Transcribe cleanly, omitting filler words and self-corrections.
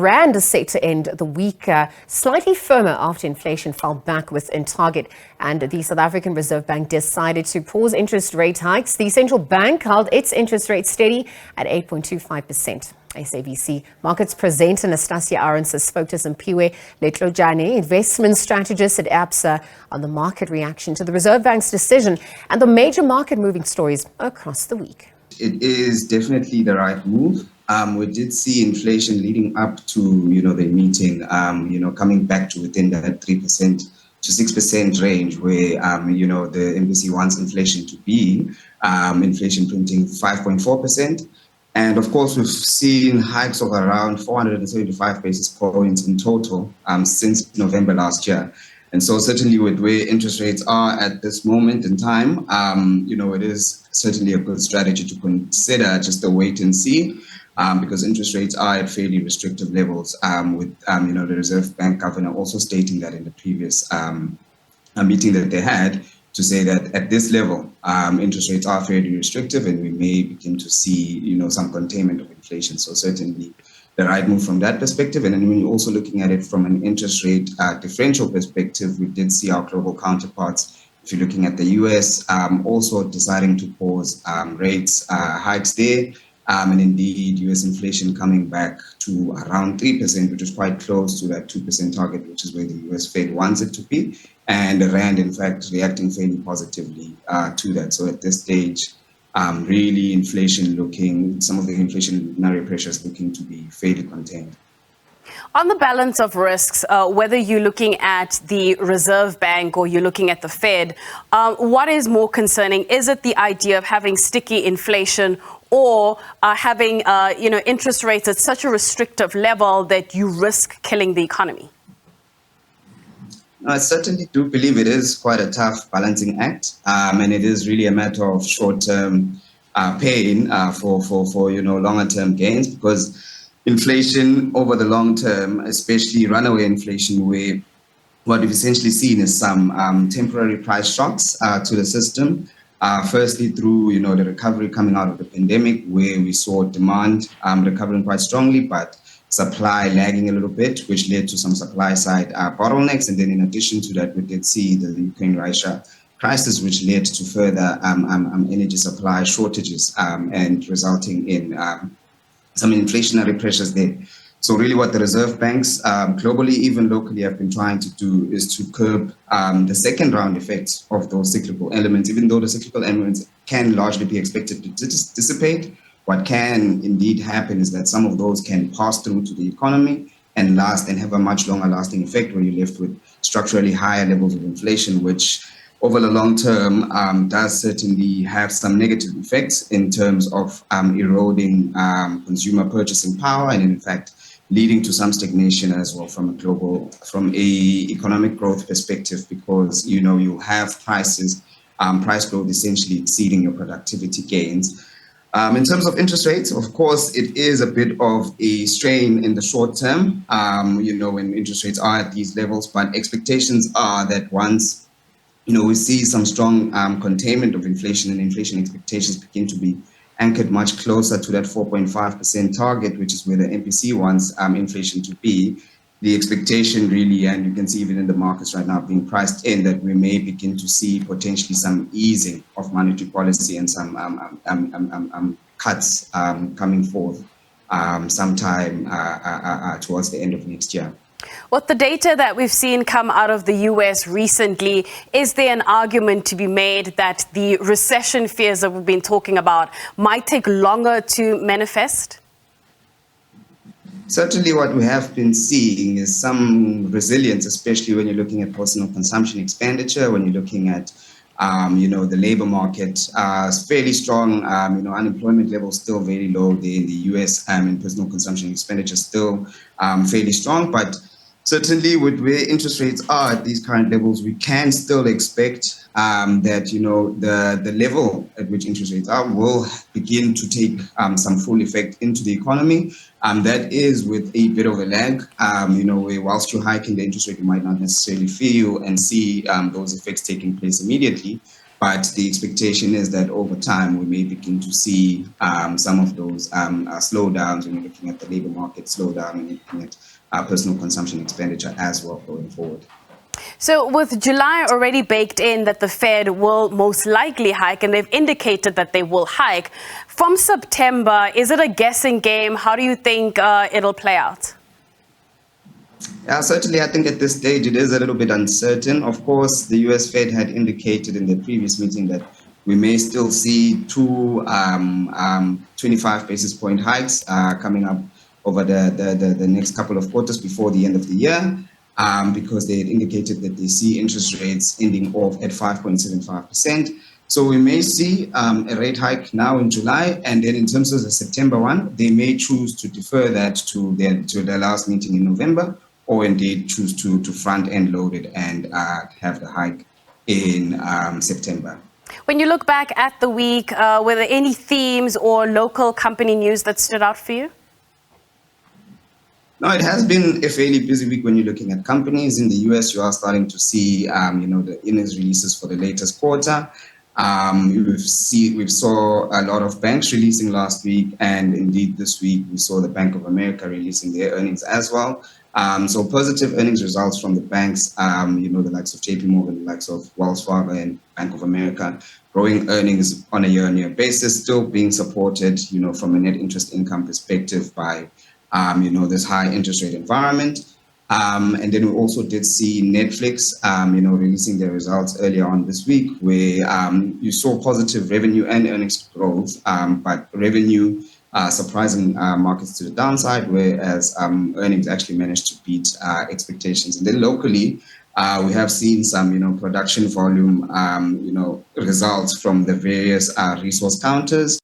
rand is set to end the week slightly firmer after inflation fell back within target. And the South African Reserve Bank decided to pause interest rate hikes. The central bank held its interest rate steady at 8.25%. SABC markets presenter Anastasia Arendse spoke to Simphiwe Letlojane, investment strategist at ABSA, on the market reaction to the Reserve Bank's decision and the major market moving stories across the week. It is definitely the right move. We did see inflation leading up to, the meeting, coming back to within that 3% to 6% range where, the MPC wants inflation to be, inflation printing 5.4%. And of course, we've seen hikes of around 475 basis points in total since November last year. And so certainly with where interest rates are at this moment in time, it is certainly a good strategy to consider just a wait and see, because interest rates are at fairly restrictive levels, with the Reserve Bank governor also stating that in the previous meeting that they had, to say that at this level, interest rates are fairly restrictive and we may begin to see, some containment of inflation. So certainly the right move from that perspective. And then when you're also looking at it from an interest rate differential perspective, we did see our global counterparts, if you're looking at the US, also deciding to pause rates hikes there. And indeed, US inflation coming back to around 3%, which is quite close to that 2% target, which is where the US Fed wants it to be. And the rand, in fact, reacting fairly positively to that. So at this stage, really inflation looking, some of the inflationary pressures looking to be fairly contained. On the balance of risks, whether you're looking at the Reserve Bank or you're looking at the Fed, what is more concerning? Is it the idea of having sticky inflation or having interest rates at such a restrictive level that you risk killing the economy? I certainly do believe it is quite a tough balancing act, and it is really a matter of short-term pain for longer-term gains, because inflation over the long term, especially runaway inflation, where what we've essentially seen is some temporary price shocks to the system. Firstly, through the recovery coming out of the pandemic, where we saw demand recovering quite strongly, but supply lagging a little bit, which led to some supply side bottlenecks. And then in addition to that, we did see the Ukraine-Russia crisis, which led to further energy supply shortages and resulting in some inflationary pressures there. So really what the reserve banks globally, even locally, have been trying to do is to curb the second round effects of those cyclical elements, even though the cyclical elements can largely be expected to dissipate. What can indeed happen is that some of those can pass through to the economy and last and have a much longer lasting effect where you're left with structurally higher levels of inflation, which over the long term does certainly have some negative effects in terms of eroding consumer purchasing power and in fact leading to some stagnation as well from a economic growth perspective, because you have price growth essentially exceeding your productivity gains. In terms of interest rates, of course, it is a bit of a strain in the short term, when interest rates are at these levels, but expectations are that once, we see some strong containment of inflation and inflation expectations begin to be anchored much closer to that 4.5% target, which is where the MPC wants inflation to be. The expectation really, and you can see even in the markets right now being priced in, that we may begin to see potentially some easing of monetary policy and some cuts coming forth sometime towards the end of next year. With the data that we've seen come out of the US recently, is there an argument to be made that the recession fears that we've been talking about might take longer to manifest? Certainly what we have been seeing is some resilience, especially when you're looking at personal consumption expenditure, when you're looking at, the labor market is fairly strong, unemployment levels still very low there in the US, and personal consumption expenditure still fairly strong. But certainly with where interest rates are at these current levels, we can still expect that, the level at which interest rates are will begin to take some full effect into the economy. That is with a bit of a lag, where whilst you're hiking the interest rate, you might not necessarily feel and see those effects taking place immediately. But the expectation is that over time, we may begin to see some of those slowdowns when you're looking at the labor market slowdown and looking at personal consumption expenditure as well going forward. So with July already baked in that the Fed will most likely hike, and they've indicated that they will hike, from September, is it a guessing game? How do you think it'll play out? Yeah, certainly, I think at this stage it is a little bit uncertain. Of course, the US Fed had indicated in the previous meeting that we may still see two 25 basis point hikes coming up over the next couple of quarters before the end of the year, because they had indicated that they see interest rates ending off at 5.75%. So we may see a rate hike now in July, and then in terms of the September one, they may choose to defer that to their last meeting in November, or indeed choose to front-end load it and have the hike in September. When you look back at the week, were there any themes or local company news that stood out for you? No, it has been a fairly busy week when you're looking at companies. In the US, you are starting to see, the earnings releases for the latest quarter. We saw a lot of banks releasing last week, and indeed this week we saw the Bank of America releasing their earnings as well. So positive earnings results from the banks, the likes of JP Morgan, the likes of Wells Fargo and Bank of America, growing earnings on a year-on-year basis, still being supported, from a net interest income perspective by, this high interest rate environment. And then we also did see Netflix, releasing their results earlier on this week, where you saw positive revenue and earnings growth, but revenue surprising markets to the downside, whereas earnings actually managed to beat expectations. And then locally, we have seen some, production volume, results from the various resource counters.